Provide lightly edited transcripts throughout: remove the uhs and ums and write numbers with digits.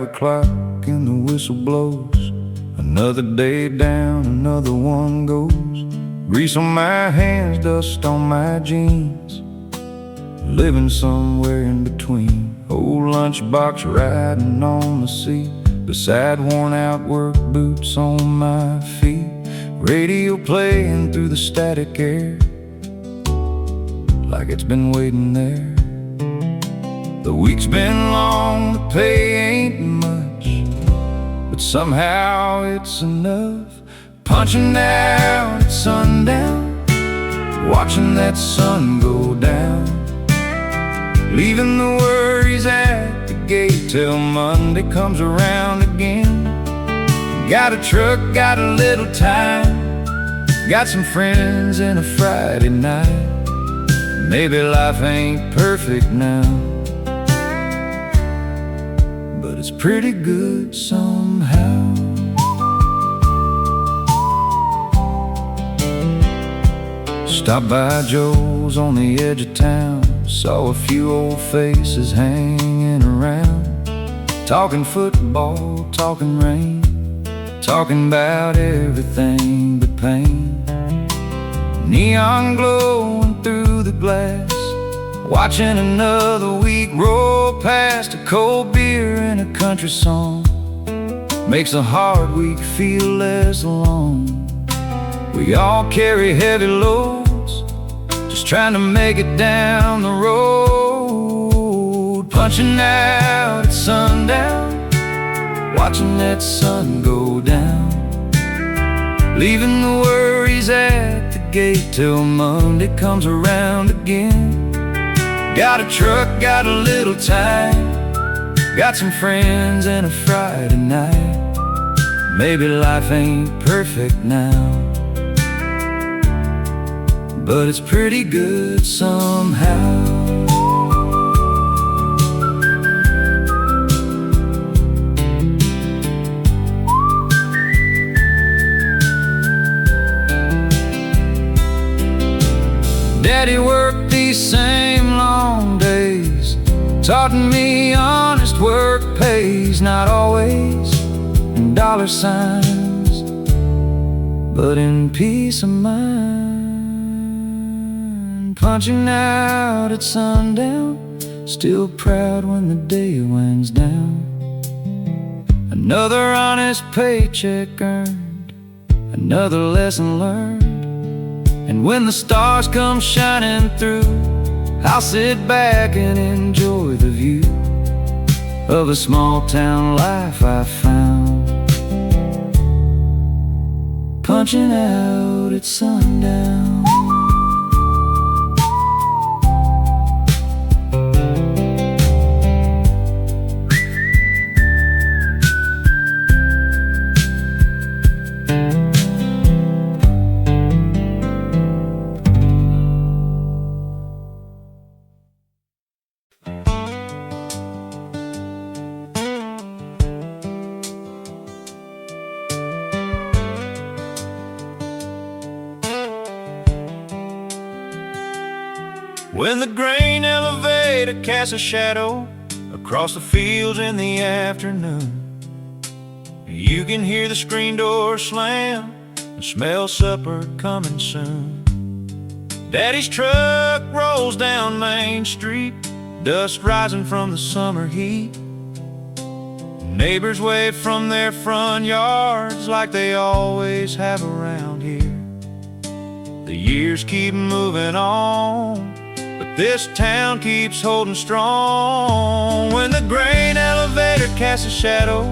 o'clock and the whistle blows. Another day down, another one goes. Grease on my hands, dust on my jeans. Living somewhere in between. Old lunchbox riding on the seat, beside worn out work boots on my feet. Radio playing through the static air, like it's been waiting there. The week's been long, the pay ain't much, but somehow it's enough. Punching out at sundown, watching that sun go down. Leaving the worries at the gate till Monday comes around again. Got a truck, got a little time, got some friends and a Friday night. Maybe life ain't perfect now, but it's pretty good somehow. Stopped by Joe's on the edge of town, saw a few old faces hanging around, talking football, talking rain, talking about everything but pain. Neon glowing through the glass, watching another week roll past. A cold beer and a country song makes a hard week feel less alone. We all carry heavy loads, just trying to make it down the road. Punching out at sundown, watching that sun go down. Leaving the worries at the gate till Monday comes around again. Got a truck, got a little time, got some friends and a Friday night. Maybe life ain't perfect now, but it's pretty good somehow. Daddy worked these same long days, taught me honest work pays. Not always in dollar signs, but in peace of mind. Punching out at sundown, still proud when the day winds down. Another honest paycheck earned, another lesson learned. And when the stars come shining through, I'll sit back and enjoy the view of a small town life I found. Punching out at sundown. When the grain elevator casts a shadow across the fields in the afternoon, you can hear the screen door slam and smell supper coming soon. Daddy's truck rolls down Main Street, dust rising from the summer heat. Neighbors wave from their front yards like they always have around here. The years keep moving on, but this town keeps holding strong. When the grain elevator casts a shadow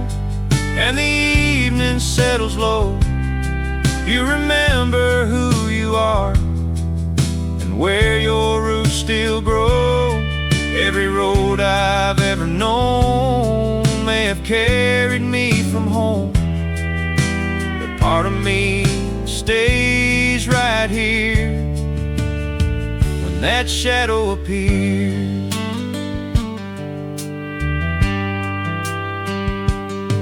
and the evening settles low, you remember who you are and where your roots still grow. Every road I've ever known may have carried me from home, but part of me stays right here when that shadow appears.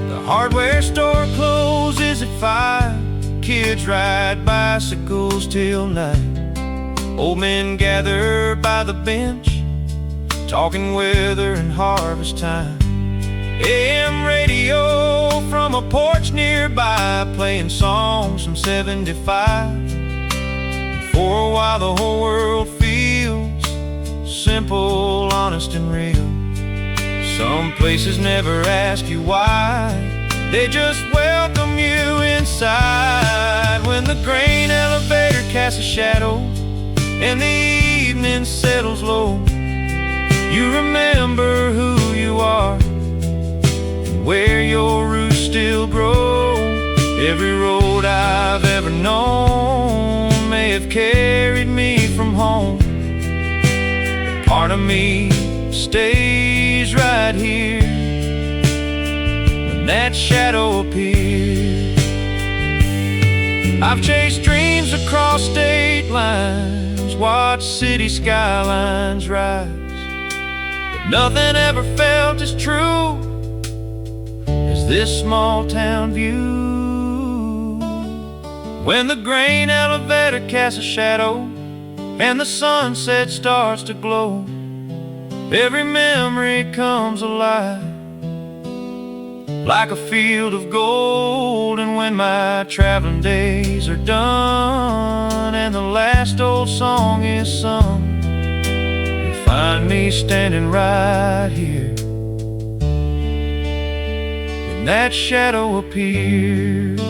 The hardware store closes at 5. Kids ride bicycles till night. Old men gather by the bench, talking weather and harvest time. AM radio from a porch nearby, playing songs from 75. For a while the whole world feels simple, honest and real. Some places never ask you why, they just welcome you inside. When the grain elevator casts a shadow and the evening settles low, you remember who you are and where your roots still grow. Every road I've ever known may have carried me from home, but part of me stays right here when that shadow appears. I've chased dreams across state lines, watched city skylines rise, but nothing ever felt as true as this small town view. When the grain elevator casts a shadow and the sunset starts to glow, every memory comes alive like a field of gold. And when my traveling days are done and the last old song is sung, you'll find me standing right here when that shadow appears.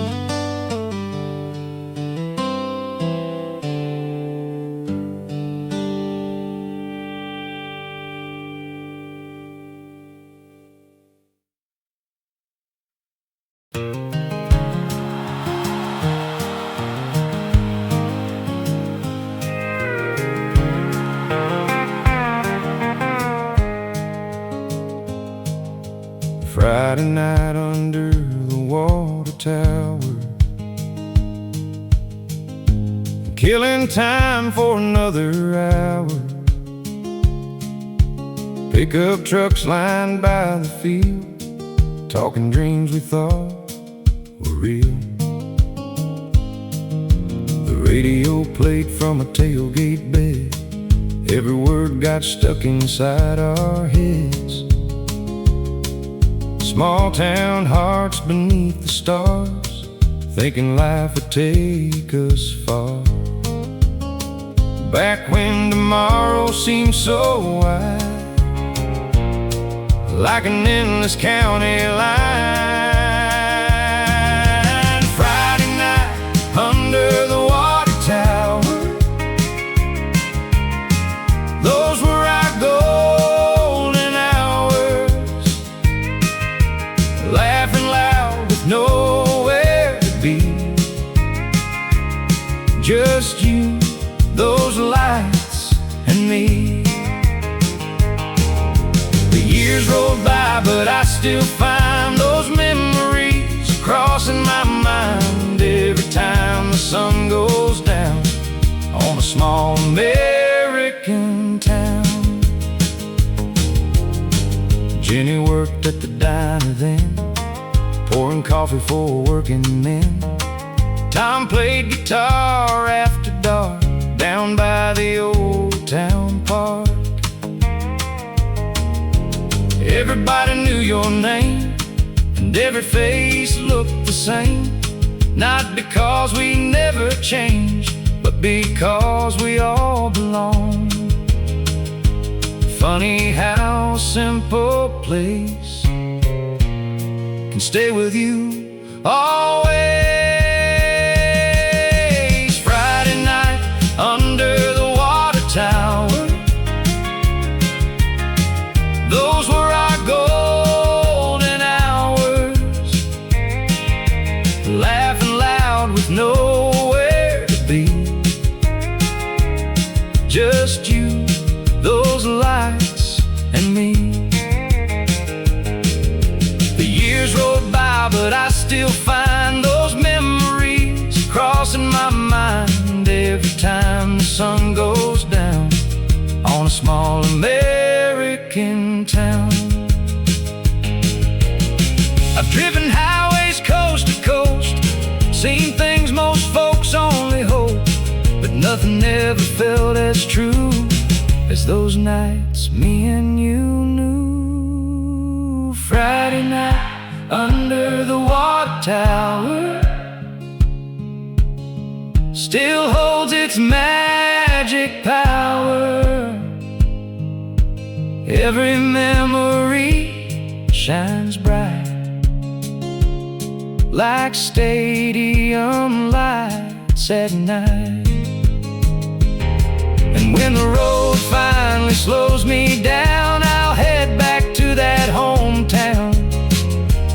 Friday night under the water tower, killing time for another hour. Pickup trucks lined by the field, talking dreams we thought were real. The radio played from a tailgate bed, every word got stuck inside our heads. Small town hearts beneath the stars, thinking life would take us far. Back when tomorrow seemed so wide, like an endless county line. Friday night under the water tower, those were our golden hours, laughing loud with nowhere to be. Just you, those lights, and me. The years rolled by, but I still find those memories crossing my mind every time the sun goes down on a small American town. Jenny worked at the diner then, pouring coffee for working men. Tom played guitar after dark down by the old town park. Everybody knew your name, and every face looked the same. Not because we never changed, but because we all belong. Funny how a simple place can stay with you always. Friday night under the water tower, those were our golden hours, laughing loud with nowhere to be. Just you, those lights, and me. The years rolled by, but I still find those memories crossing my mind every time the sun goes down on a small American town. I've driven highways coast to coast, seen things most folks only hope, but nothing ever felt as true as those nights me and you knew. Friday night under the water tower still holds its magic power. Every memory shines bright like stadium lights at night. And when the road finally slows me down, I'll head back to that hometown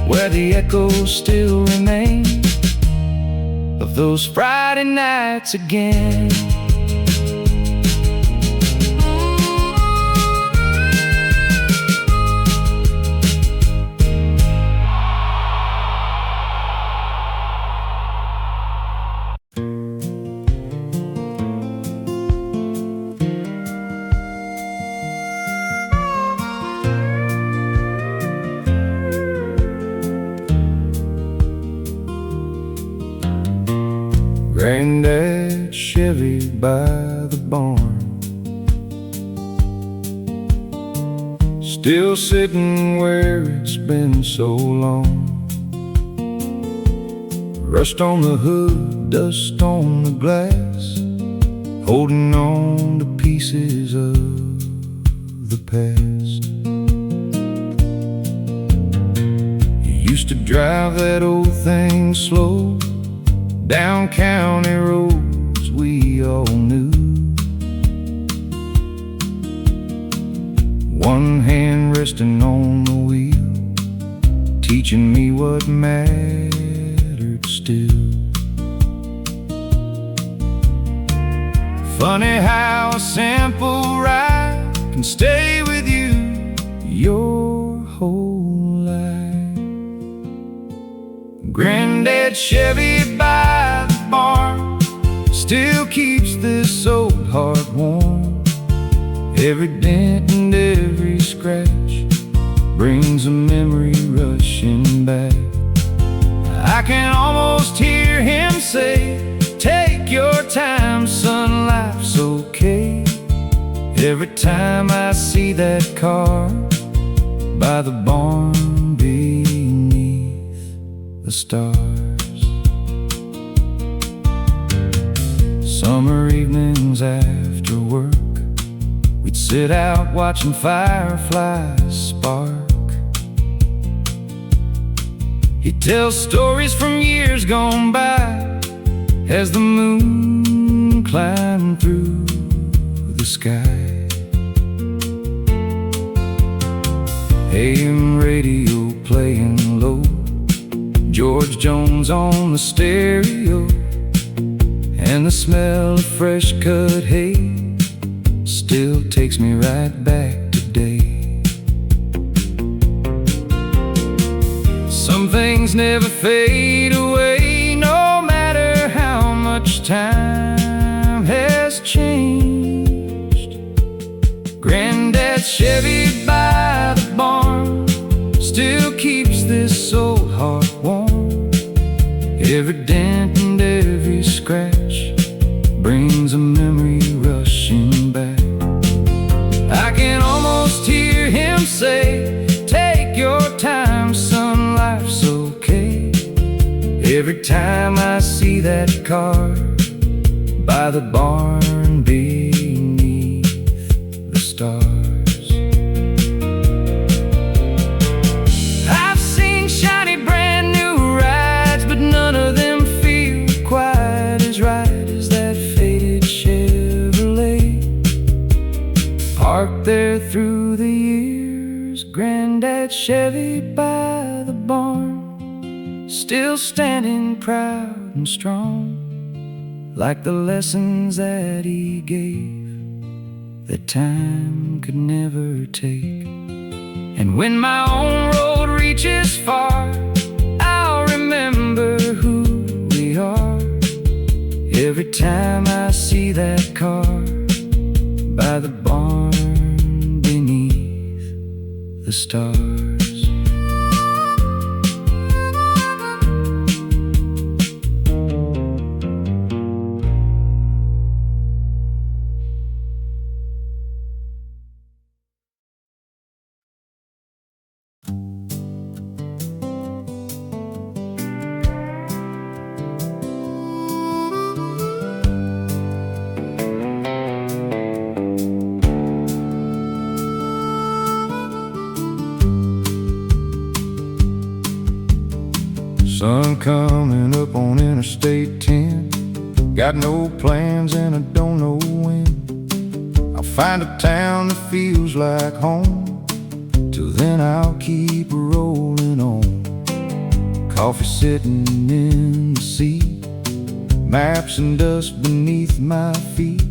where the echoes still remain of those Friday nights again. Granddad's Chevy by the barn, still sitting where it's been so long. Rust on the hood, dust on the glass, holding on to pieces of the past. You used to drive that old thing slow down county roads we all knew. One hand resting on the wheel, teaching me what mattered still. Funny how a simple ride can stay with you your whole life. Granddad's Chevy by the barn still keeps this old heart warm. Every dent and every scratch brings a memory rushing back. I can almost hear him say, "Take your time, son, life's okay." Every time I see that car by the barn beneath the stars. Summer evenings after work, we'd sit out watching fireflies spark. He'd tell stories from years gone by as the moon climbed through the sky. AM radio playing low, George Jones on the stereo, and the smell of fresh cut hay still takes me right back today. Some things never fade away, no matter how much time has changed. Granddad's Chevy by the barn still keeps this old heart warm. Every dent and every scratch brings a memory rushing back. I can almost hear him say, "Take your time, son, life's okay." Every time I see that car by the barn beneath the stars. I've seen shiny brand new rides, but none of them feel quite as right as that faded Chevrolet. Parked there through the years, Granddad's Chevy by the barn, still standing proud and strong, like the lessons that he gave that time could never take. And when my own road reaches far, I'll remember who we are. Every time I see that car by the barn beneath the stars. Sun coming up on Interstate 10. Got no plans and I don't know when I'll find a town that feels like home. Till then I'll keep rolling on. Coffee sitting in the seat, maps and dust beneath my feet,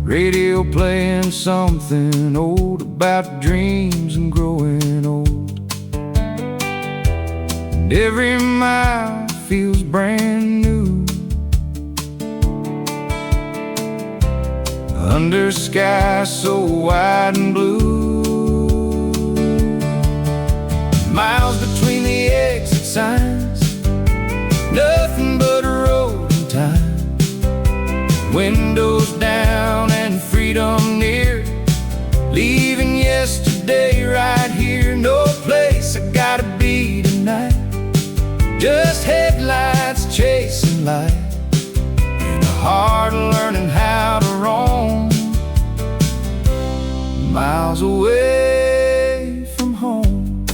radio playing something old about dreams and growing old. And every mile feels brand new, under sky so wide and blue. Miles between the exit signs, nothing but road and time. Windows down and freedom near, leaving yesterday right here. No place I gotta be tonight, just headlights chasing light, and a heart learning how to roam. Miles away from home.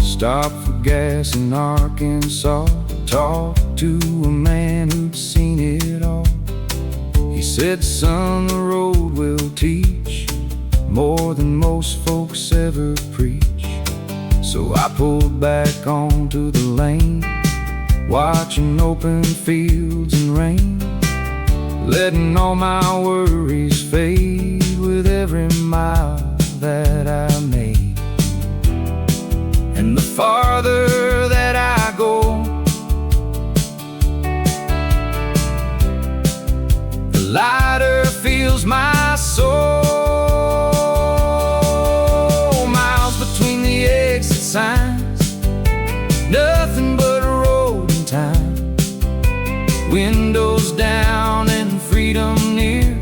Stop for gas in Arkansas, talk to a man who'd seen it all. He said, son, the road will teach more than most folks ever preach. So I pulled back onto the lane, watching open fields and rain, letting all my worries fade with every mile that I made. And the farther that I go, the lighter feels my soul. Miles between the exit signs, nothing but road and time. Windows down and freedom near,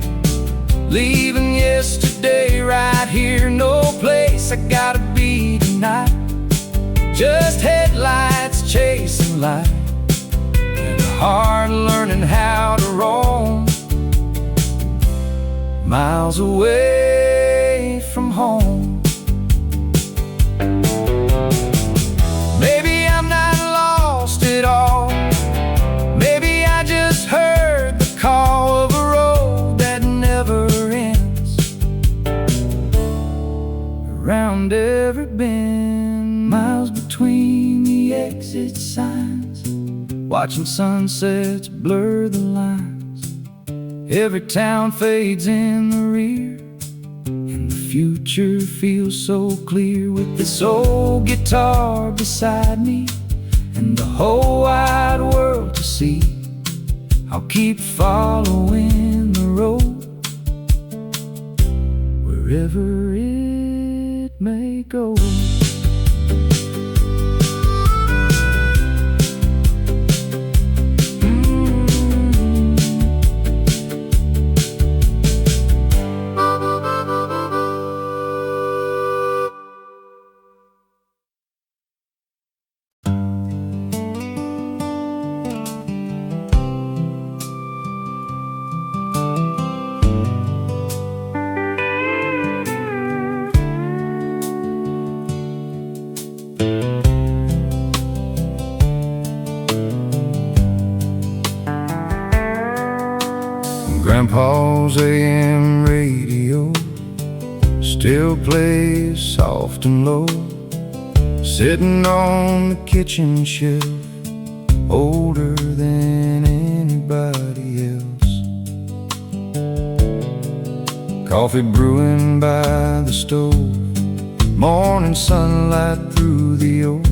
leaving yesterday right here. No place I gotta be tonight, just headlights chasing light, and a heart learning how to roam. Miles away from home. Maybe I'm not lost at all, maybe I just heard the call of a road that never ends. Around every bend, miles between the exit signs, watching sunsets blur the lines. Every town fades in the rear, and the future feels so clear. With this old guitar beside me and the whole wide world to see, I'll keep following the road, wherever it may go. Grandpa's AM radio still plays soft and low, sitting on the kitchen shelf, older than anybody else. Coffee brewing by the stove, morning sunlight through the oak,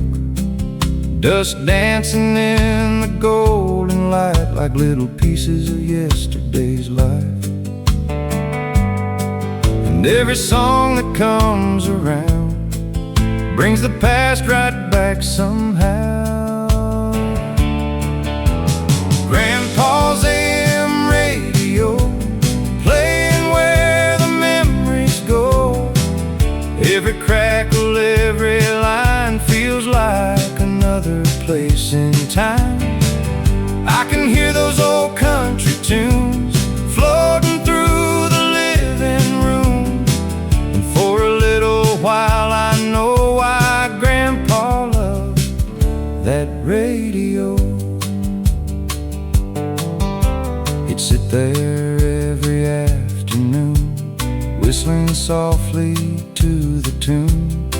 dust dancing in the golden light like little pieces of yesterday's life. And every song that comes around brings the past right back somehow. Grandpa's AM radio, playing where the memories go. Every crackle, every line feels like another place in time. I can hear those old country tunes floating through the living room, and for a little while I know why Grandpa loves that radio. He'd sit there every afternoon, whistling softly to the tune,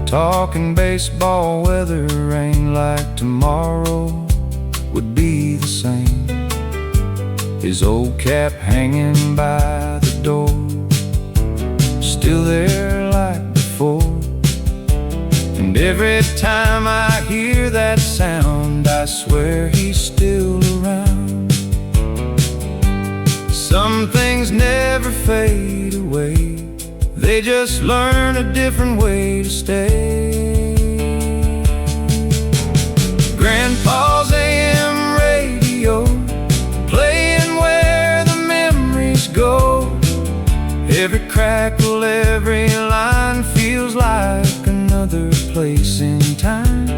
talking baseball, weather, rain, like tomorrow would be the same. His old cap hanging by the door, still there like before. And every time I hear that sound, I swear he's still around. Some things never fade away, they just learn a different way to stay. Grandpa's AM radio, playing where the memories go. Every crackle, every line feels like another place in time.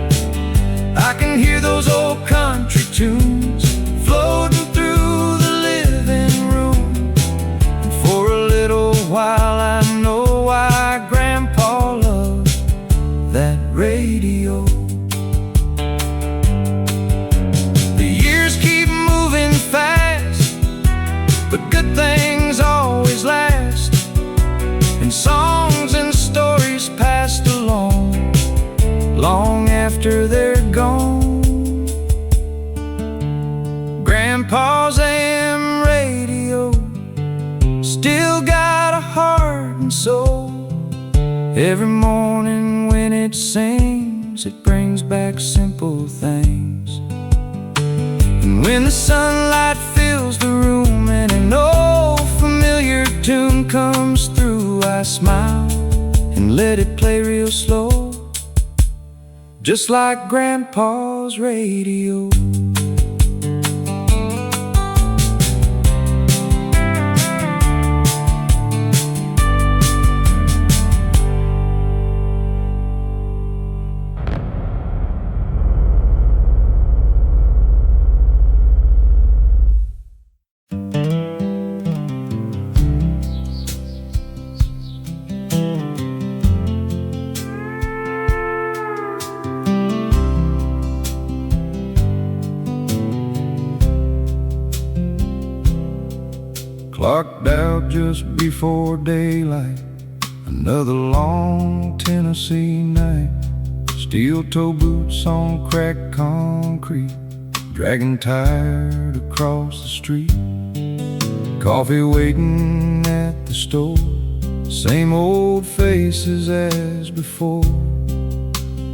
I can hear those old country tunes floating through the living room. And for a little while I know why Grandpa loved that radio. The years keep moving fast, but good things always last. And songs and stories passed along long after they're gone. Grandpa's AM radio still got a heart and soul. Every morning when it sings, it brings back simple things. And when the sunlight fills the room and an old familiar tune comes through, I smile and let it play real slow, just like Grandpa's radio. Clocked out just before daylight, another long Tennessee night. Steel toe boots on cracked concrete, dragging tired across the street. Coffee waiting at the store, same old faces as before.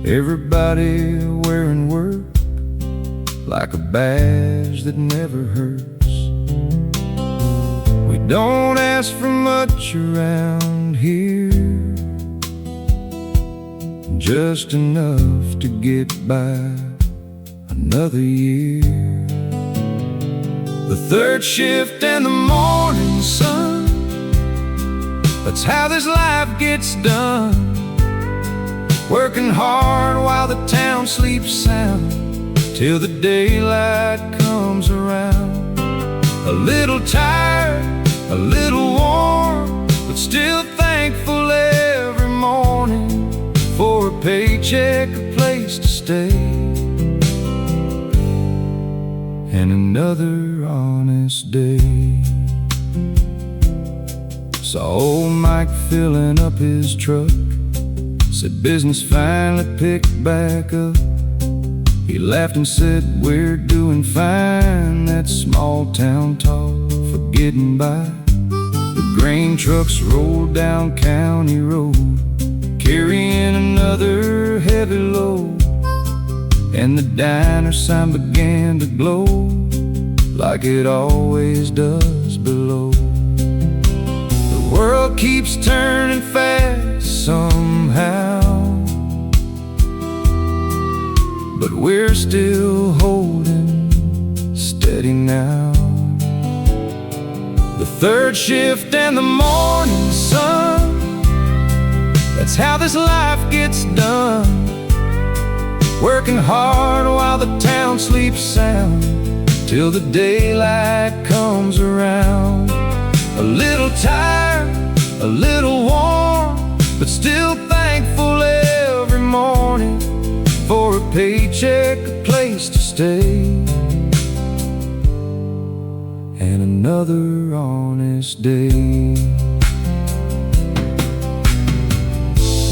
Everybody wearing work like a badge that never hurts. We don't ask for much around here, just enough to get by another year. The third shift and the morning sun, that's how this life gets done. Working hard while the town sleeps sound, till the daylight comes around. A little tired, a little warm, but still thankful every morning for a paycheck, a place to stay, and another honest day. Saw old Mike filling up his truck, said business finally picked back up. He laughed and said, we're doing fine. That small town talk for getting by. The grain trucks rolled down County Road, carrying another heavy load, and the diner sign began to glow like it always does below. The world keeps turning fast somehow, but we're still holding steady now. The third shift and the morning sun, that's how this life gets done. Working hard while the town sleeps sound, till the daylight comes around. A little tired, a little warm, but still thankful every morning for a paycheck a place to stay, and another honest day.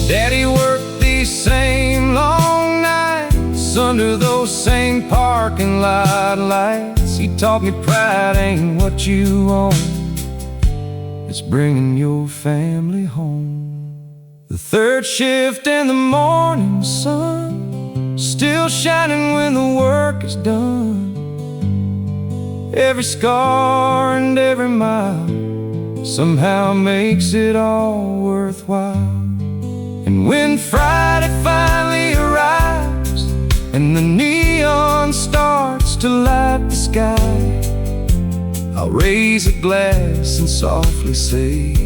Daddy worked these same long nights under those same parking lot lights. He taught me pride ain't what you own, it's bringing your family home. The third shift in the morning sun, still shining when the work is done. Every scar and every mile somehow makes it all worthwhile. And when Friday finally arrives and the neon starts to light the sky, I'll raise a glass and softly say,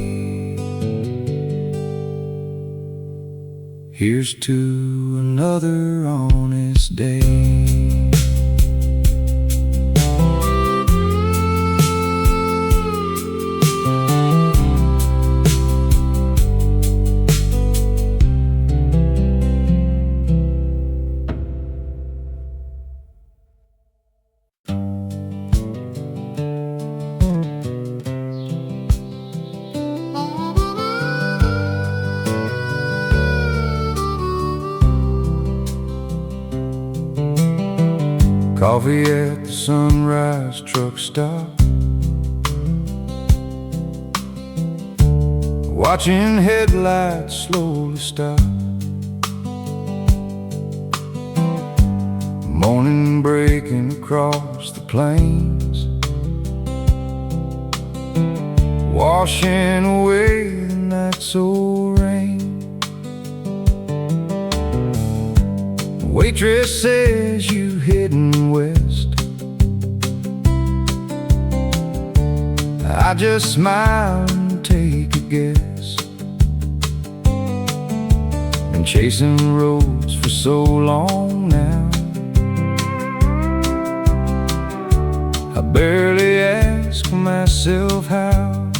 here's to another honest day. Coffee at the Sunrise truck stop, watching headlights slowly stop. Morning breaking across the plains, washing away the night's old rain. The waitress says you heading west, I just smile and take a guess. Been chasing roads for so long now, I barely ask myself how.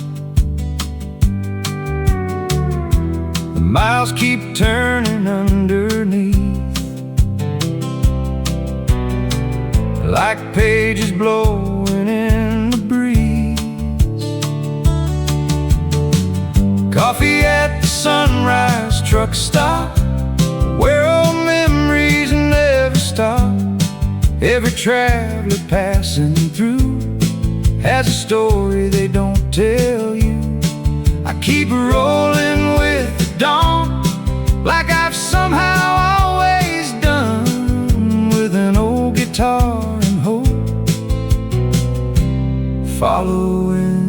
The miles keep turning underneath, like pages blowing in the breeze. Coffee at the Sunrise truck stop, where old memories never stop. Every traveler passing through has a story they don't tell you. I keep rolling with the dawn, like I've somehow always done, with an old guitar and hope, following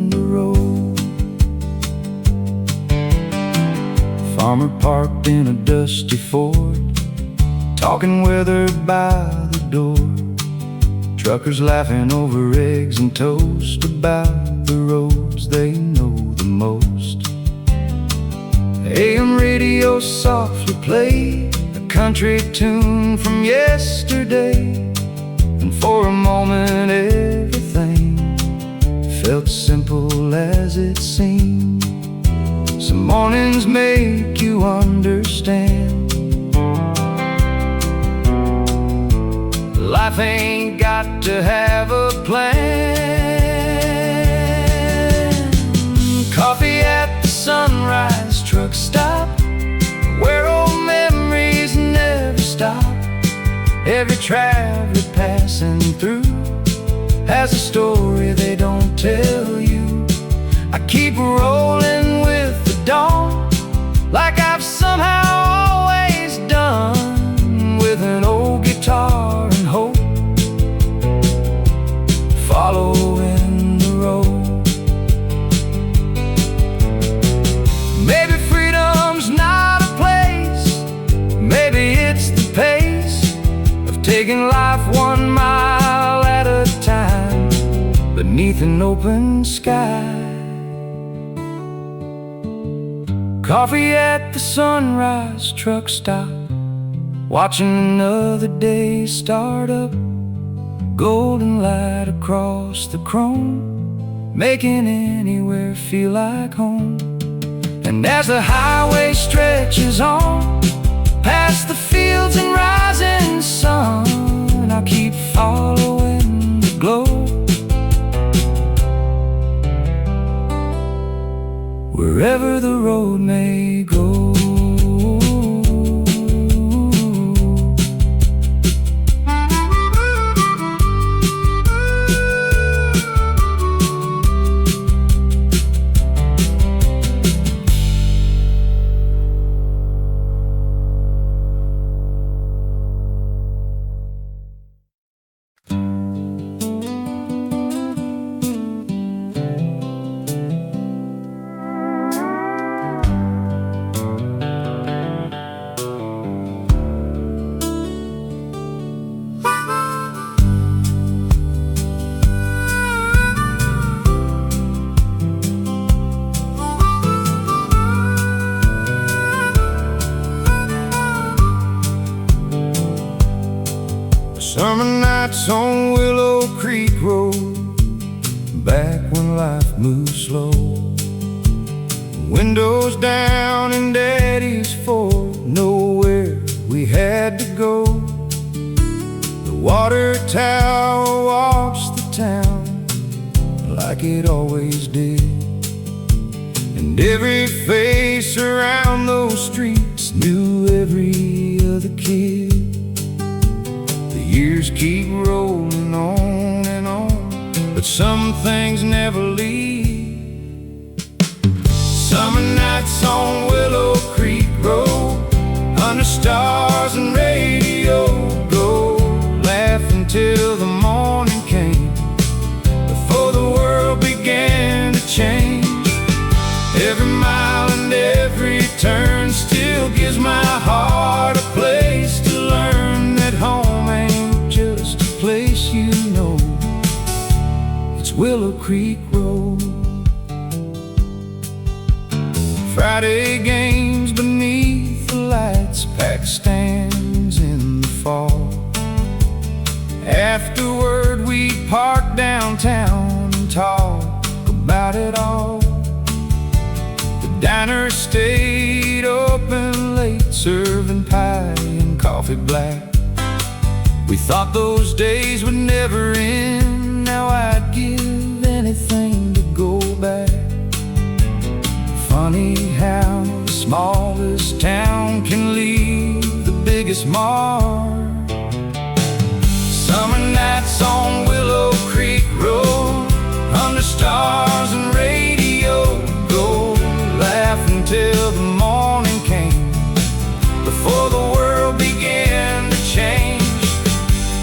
the road. Farmer parked in a dusty Ford, talking weather by the door. Truckers laughing over eggs and toast about the roads they know the most. AM radio softly played a country tune from yesterday, and for a moment everything felt simple as it seemed. Some mornings make you understand life ain't got to have a plan. Coffee at the Sunrise truck stop, where old memories never stop. Every traveler passing through has a story they don't tell you. I keep rolling with the dawn, like I've somehow always done, with an old guitar and hope, following the road. Maybe freedom's not a place, maybe it's the pace of taking life 1 mile at a time beneath an open sky. Coffee at the Sunrise truck stop, watching another day start up. Golden light across the chrome, making anywhere feel like home. And as the highway stretches on, past the fields and Summer nights on Willow Creek Road, back when life moved slow. Windows down in Daddy's Ford, nowhere we had to go. The water tower watched the town like it always did, and every face around those streets knew every other kid. The years keep rolling on and on, but some things never leave. Summer nights on Willow Creek Road, under stars and radio glow, laughing till the morning came, before the world began to change. Every mile and every turn still gives my heart a place to learn that home ain't just a place you know, it's Willow Creek Road. Friday games beneath the lights, packed stands in the fall. Afterward we park downtown and talk about it all. The diner stayed open late, serving pie and coffee black. We thought those days would never end, now I'd give anything to go back. Funny how the smallest town can leave the biggest mark. Summer nights on Willow Creek Road, under stars and radio glow, laughing till the morning came, before the world began to change.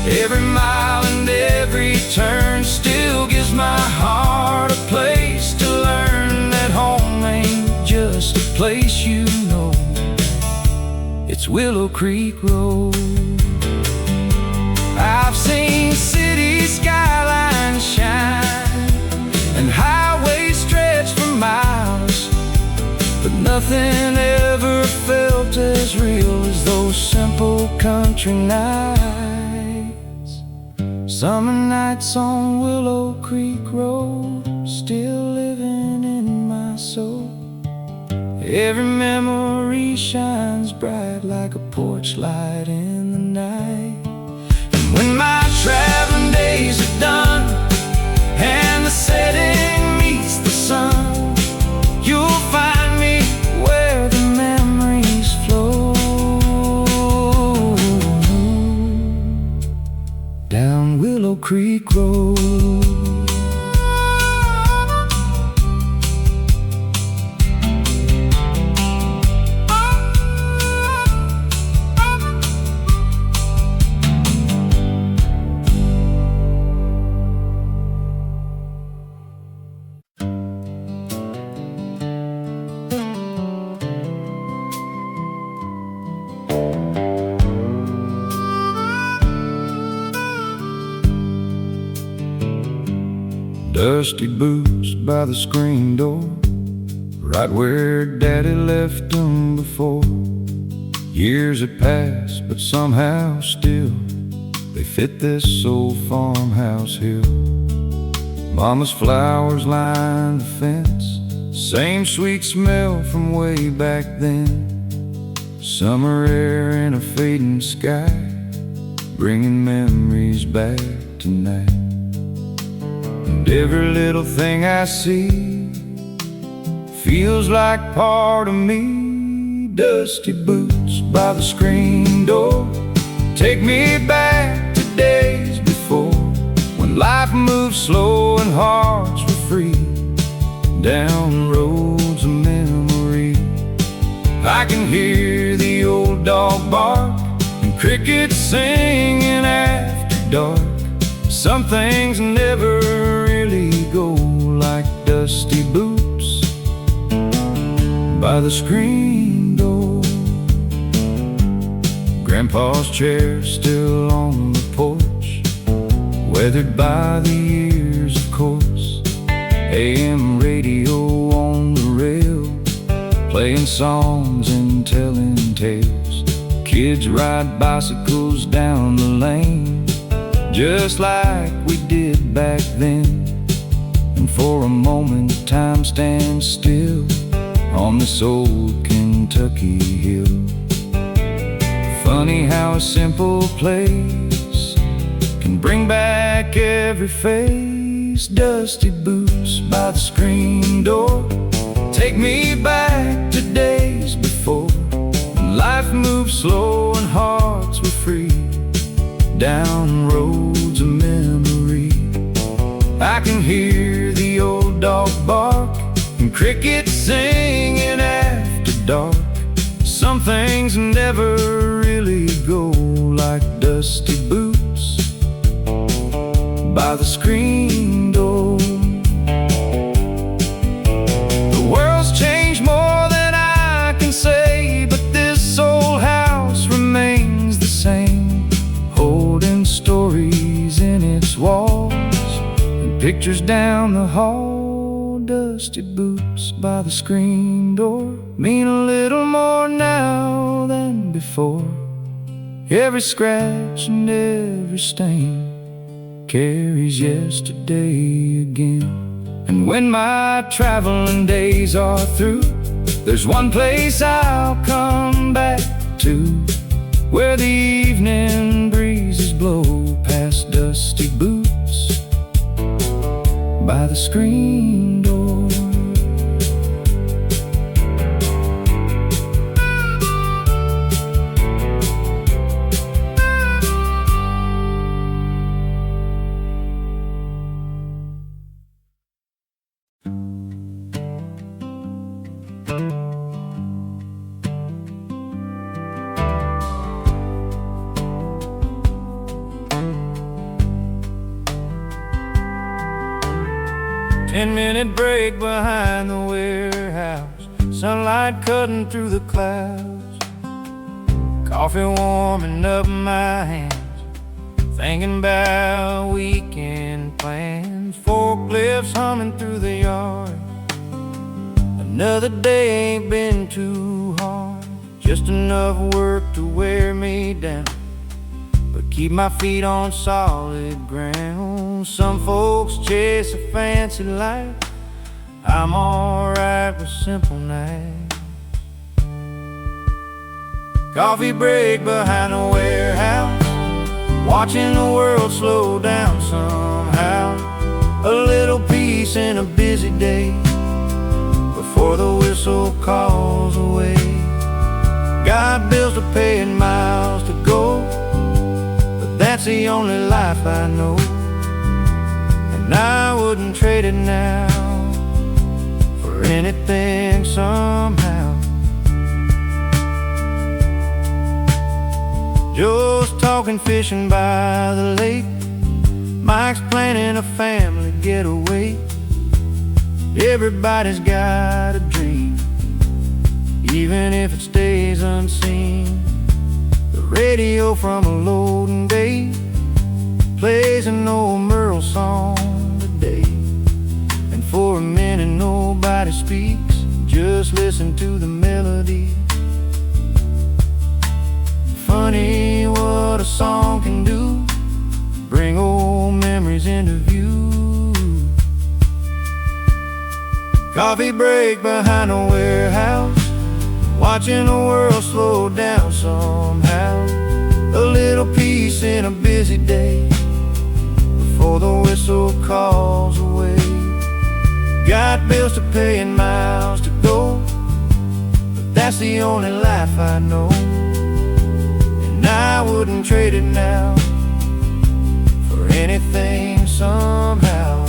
Every mile and every turn still gives my heart a place to learn that home ain't just a place you know, it's Willow Creek Road. I've seen city skylines shine and highways stretch for miles, but nothing ever felt as real as those simple country nights. Summer nights on Willow Creek Road, still living in my soul. Every memory shines bright like a porch light in the night. And when my traveling days are done and the setting meets the sun, you'll find me where the memories flow, down Willow Creek Road. Dusty boots by the screen door, right where Daddy left them before. Years had passed, but somehow still they fit this old farmhouse hill. Mama's flowers line the fence, same sweet smell from way back then. Summer air in a fading sky, bringing memories back tonight. And every little thing I see feels like part of me. Dusty boots by the screen door take me back to days before, when life moved slow and hearts were free, down roads of memory. I can hear the old dog bark and crickets singing after dark. Some things never really go like dusty boots by the screen door. Grandpa's chair still on the porch, weathered by the years, of course. AM radio on the rail, playing songs and telling tales. Kids ride bicycles down the lane, just like we did back then. And for a moment time stands still on this old Kentucky hill. Funny how a simple place can bring back every face. Dusty boots by the screen door take me back to days before, when life moved slow and hearts were free, down roads of memory. I can hear the old dog bark and crickets singing after dark. Some things never really go like dusty boots by the screen door. The world's changed more than I can say, but this old house remains the same, holding stories in its walls and pictures down the hall. Dusty boots by the screen door mean a little more now than before. Every scratch and every stain carries yesterday again. And when my traveling days are through, there's one place I'll come back to, where the evening breezes blow past dusty boots by the screen door. Ten-minute break behind the warehouse, sunlight cutting through the clouds, coffee warming up my hands, thinking about weekend plans, forklifts humming through the yard. Another day ain't been too hard, just enough work to wear me down, but keep my feet on solid ground. Some folks chase a fancy life, I'm alright with simple nights. Coffee break behind the warehouse, watching the world slow down somehow. A little peace in a busy day before the whistle calls away. Got bills to pay and miles to go, but that's the only life I know. And I wouldn't trade it now for anything somehow. Joe's talking fishing by the lake, Mike's planning a family getaway. Everybody's got a dream, even if it stays unseen. The radio from a loading bay plays an old Merle song today, and for a minute nobody speaks, just listen to the melody. Funny what a song can do, bring old memories into view. Coffee break behind a warehouse, watching the world slow down somehow. A little peace in a busy day before the whistle calls away. Got bills to pay and miles to go, but that's the only life I know. And I wouldn't trade it now for anything somehow.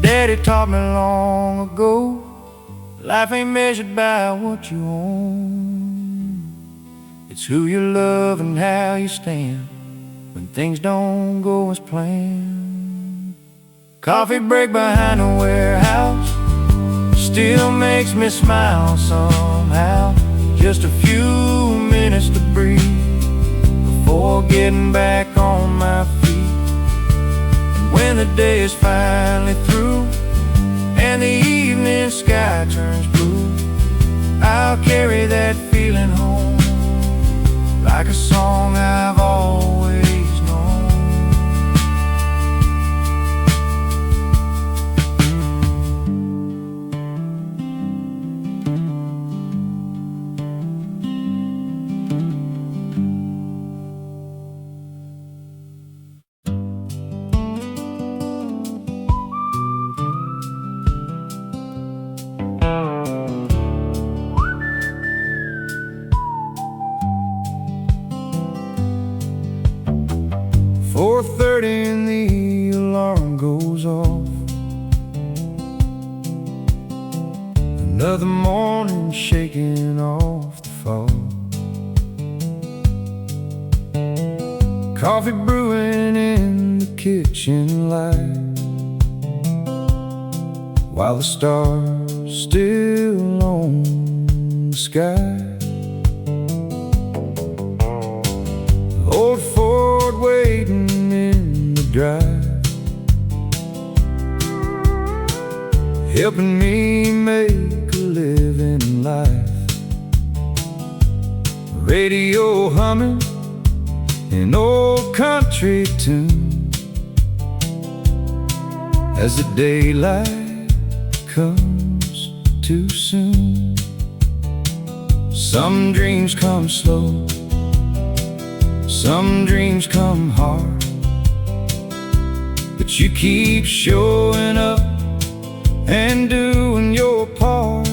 Daddy taught me long ago, life ain't measured by what you own, it's who you love and how you stand when things don't go as planned. Coffee break behind a warehouse still makes me smile somehow. Just a few minutes to breathe before getting back on my feet. And when the day is finally through and the evening sky turns blue, I'll carry that feeling home 4:30 and the alarm goes off. Another morning shaking off the fog. Coffee brewing in the kitchen light, while the stars still on the sky. Old Ford waiting in the drive, helping me make a living life. Radio humming an old country tune, as the daylight comes too soon. Some dreams come slow, some dreams come hard, but you keep showing up and doing your part.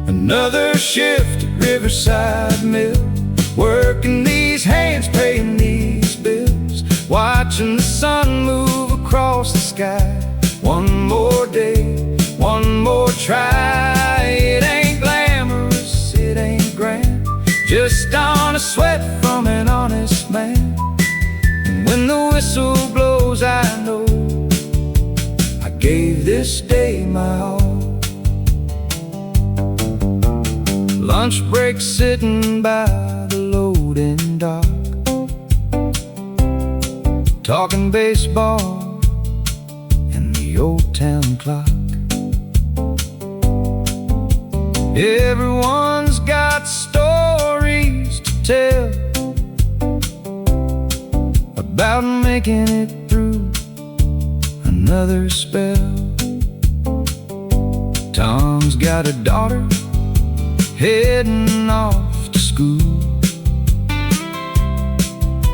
Another shift at Riverside Mill, working these hands, paying these bills, watching the sun move across the sky. One more day, one more try. It ain't glamorous, it ain't grand, just on a sweat from an honest man. And when the whistle blows, I know I gave this day my all. Lunch break sitting by the loading dock, talking baseball and the old town clock. Everyone's got stories to tell about making it through another spell. Tom's got a daughter heading off to school.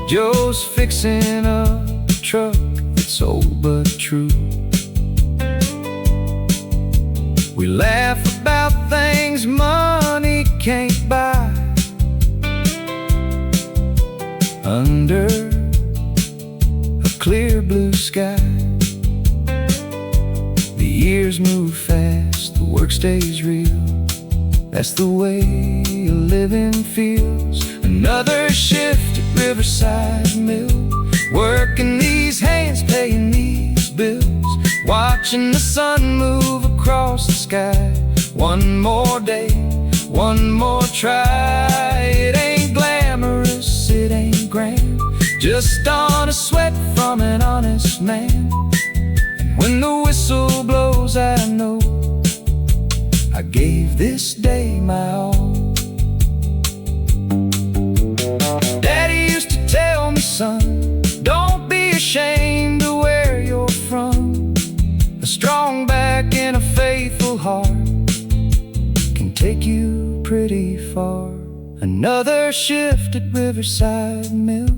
Joe's fixing up a truck that's old but true. We laugh about things money can't buy, under a clear blue sky. The years move fast, the work stays real, that's the way a living feels. Another shift at Riverside Mill, working these hands, paying these bills, watching the sun move across the sky. One more day, one more try. It ain't glamorous, it ain't grand, just on a sweat from an honest man. And when the whistle blows, I know I gave this day my all. Daddy used to tell me, son, don't be ashamed of where you're from. A strong back and a faithful heart can take you pretty far. Another shift at Riverside Mill,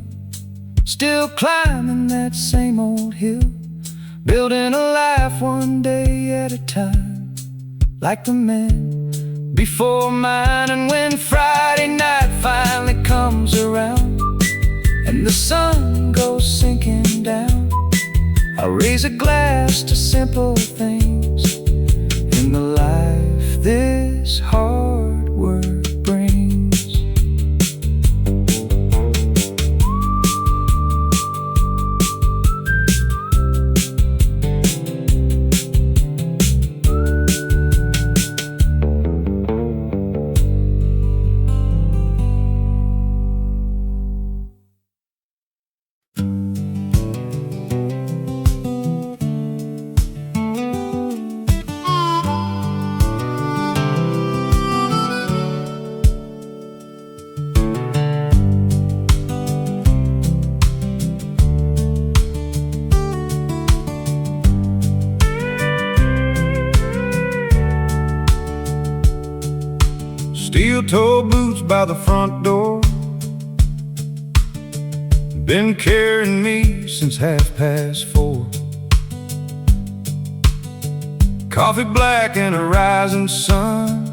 still climbing that same old hill, building a life one day at a time, like the men before mine. And when Friday night finally comes around and the sun goes sinking down, I raise a glass to simple things in the life this hard work brings. Steel-toe boots by the front door, been carrying me since 4:30. Coffee black and a rising sun,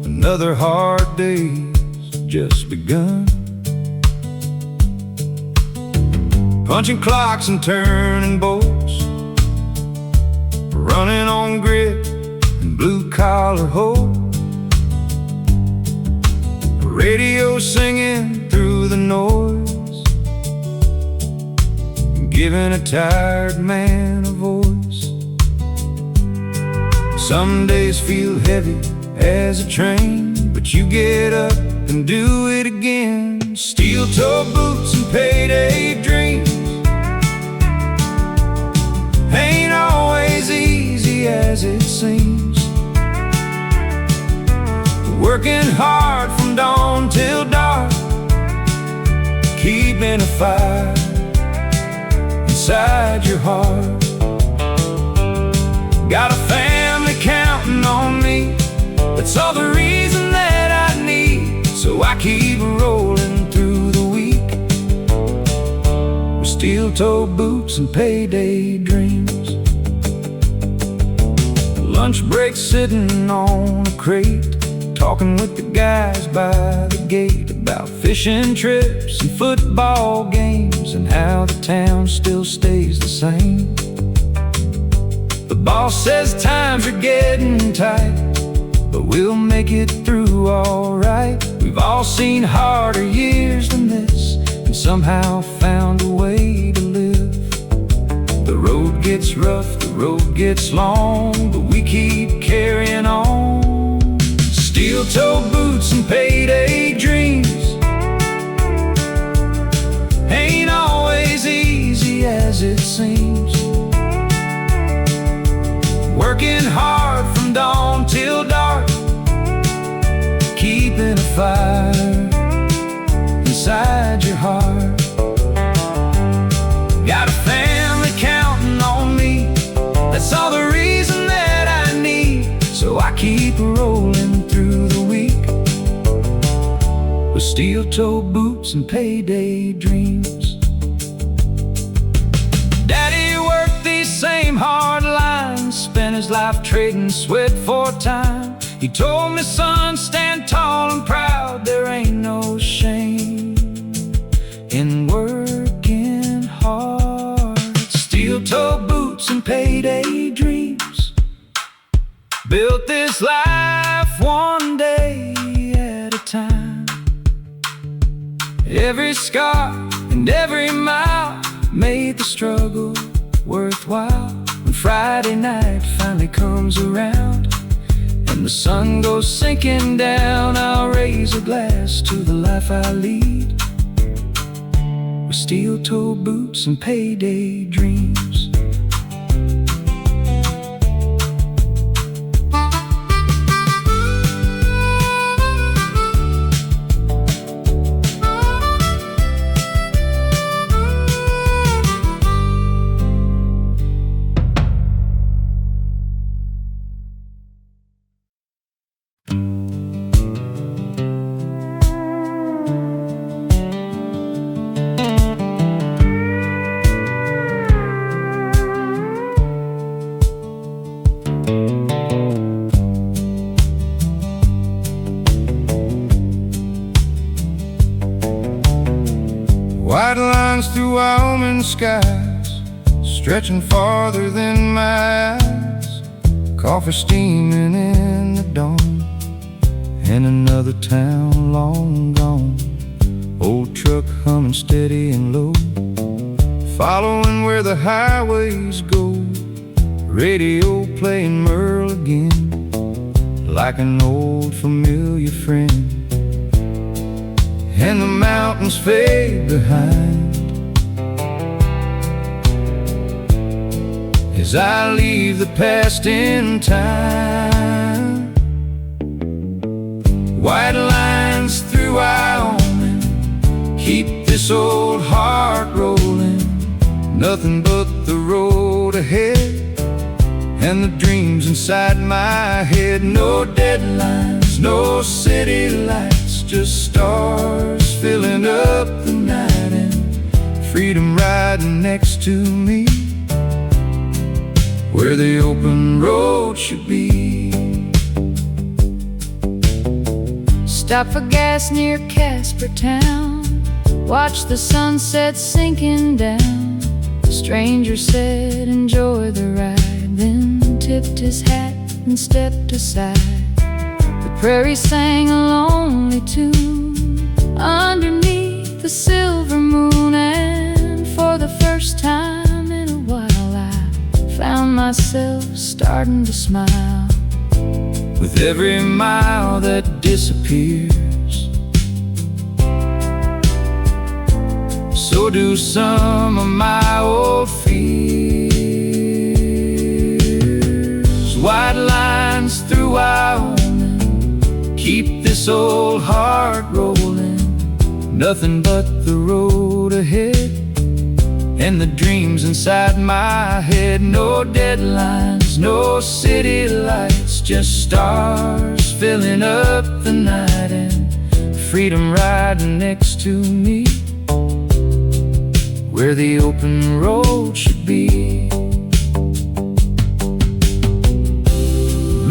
another hard day's just begun. punching clocks and turning bolts, running on grit and blue-collar hope. The radio singing through the noise, giving a tired man a voice. Some days feel heavy as a train, but you get up and do it again. Steel-toe boots and payday dreams ain't always easy as it seems. Working hard from dawn till dark, keeping a fire inside your heart. Got a family counting on me, that's all the reason that I need. So I keep rolling through the week with steel-toe boots and payday dreams. Lunch break sitting on a crate, talking with the guys by the gate about fishing trips and football games and how the town still stays the same. The boss says times are getting tight, but we'll make it through alright. We've all seen harder years than this and somehow found a way to live. The road gets rough, the road gets long, but we keep carrying on. Steel-toe boots and payday dreams ain't always easy as it seems. Working hard from dawn till dark, keeping a fire inside your heart. Got a family counting on me, that's all the reason that I need. So I keep rolling through the week with steel-toe boots and payday dreams. Daddy worked these same hard lines, spent his life trading sweat for time. He told me, son, stand tall and proud, there ain't no shame in working hard. Steel-toe boots and payday dreams built this life one day at a time. Every scar and every mile made the struggle worthwhile. When Friday night finally comes around and the sun goes sinking down, I'll raise a glass to the life I lead with steel-toe boots and payday dreams. White lines through Wyoming skies, stretching farther than my eyes. Coffee steaming in the dawn, in another town long gone. Old truck humming steady and low, following where the highways go. Radio playing Merle again, like an old familiar friend. And the mountains fade behind as I leave the past in time. White lines through Wyoming keep this old heart rolling. Nothing but the road ahead and the dreams inside my head. No deadlines, no city lights, just stars filling up the night and freedom riding next to me where the open road should be. Stop for gas near Casper Town, watched the sunset sinking down. The stranger said, "Enjoy the ride," then tipped his hat and stepped aside. The prairie sang a lonely tune underneath the silver moon, and for the first time in a while I found myself starting to smile. With every mile that disappears, so do some of my old fears. White lines through Wyoming keep this old heart rolling. Nothing but the road ahead and the dreams inside my head. No deadlines, no city lights, just stars filling up the night, and freedom riding next to me where the open road should be.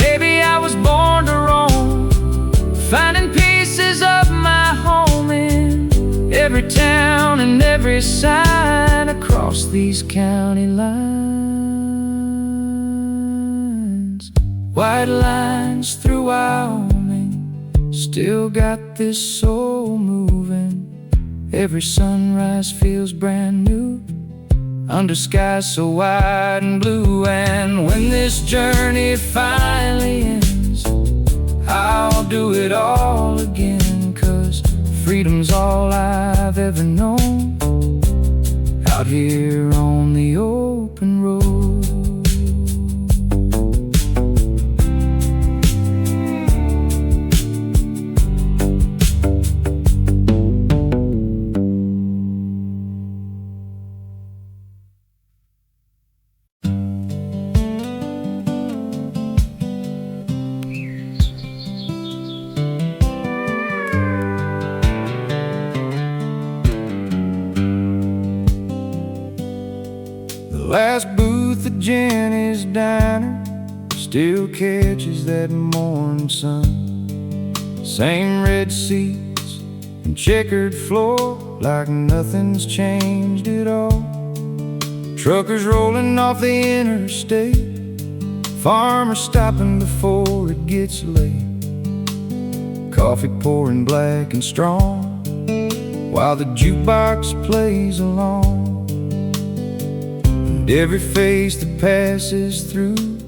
Maybe I was born to roam, finding pieces of my home in every town and every sign across these county lines. White lines through Wyoming still got this soul moving. Every sunrise feels brand new under skies so wide and blue. And when this journey finally ends, I'll do it all again, 'cause freedom's all I've ever known out here on the open road. Last booth at Jenny's Diner still catches that morning sun. Same red seats and checkered floor, like nothing's changed at all. Truckers rolling off the interstate, farmers stopping before it gets late. Coffee pouring black and strong while the jukebox plays along. Every face that passes through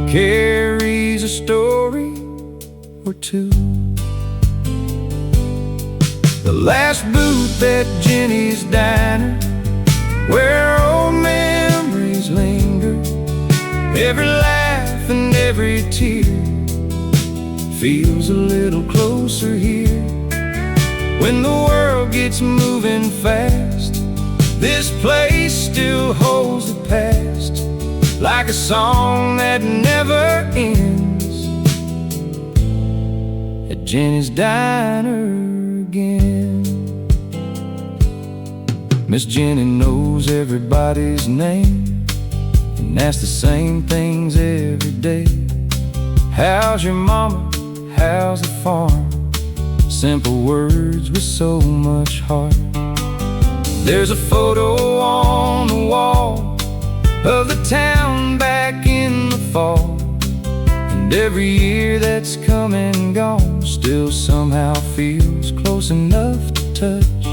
carries a story or two. The last booth at Jenny's Diner, where old memories linger. Every laugh and every tear feels a little closer here. When the world gets moving fast, this place still holds the past, like a song that never ends. At Jenny's Diner again. Miss Jenny knows everybody's name and asks the same things every day. How's your mama? How's the farm? Simple words with so much heart. There's a photo on the wall of the town back in the fall, and every year that's come and gone still somehow feels close enough to touch.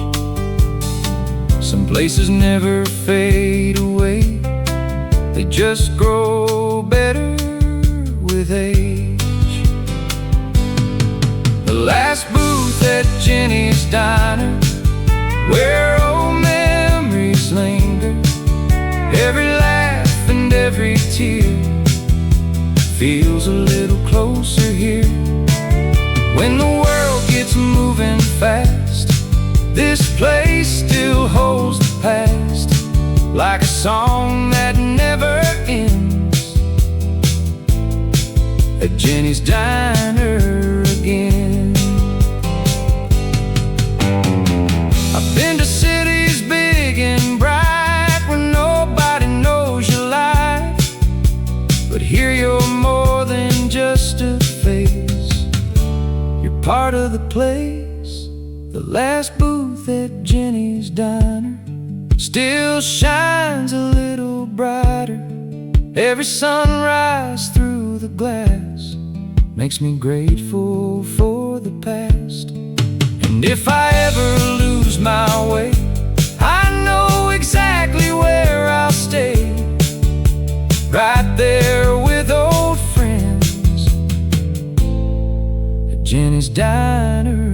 Some places never fade away, they just grow better with age. The last booth at Jenny's Diner, where old memories linger. Every laugh and every tear feels a little closer here. When the world gets moving fast, this place still holds the past, like a song that never ends. At Jenny's Diner again. I've been to cities big and bright where nobody knows your life, but here you're more than just a face. You're part of the place. The last booth that Jenny's diner still shines a little brighter. Every sunrise through the glass makes me grateful for the past. And if I ever lose my way, I know exactly where I'll stay, right there with old friends at Jenny's Diner.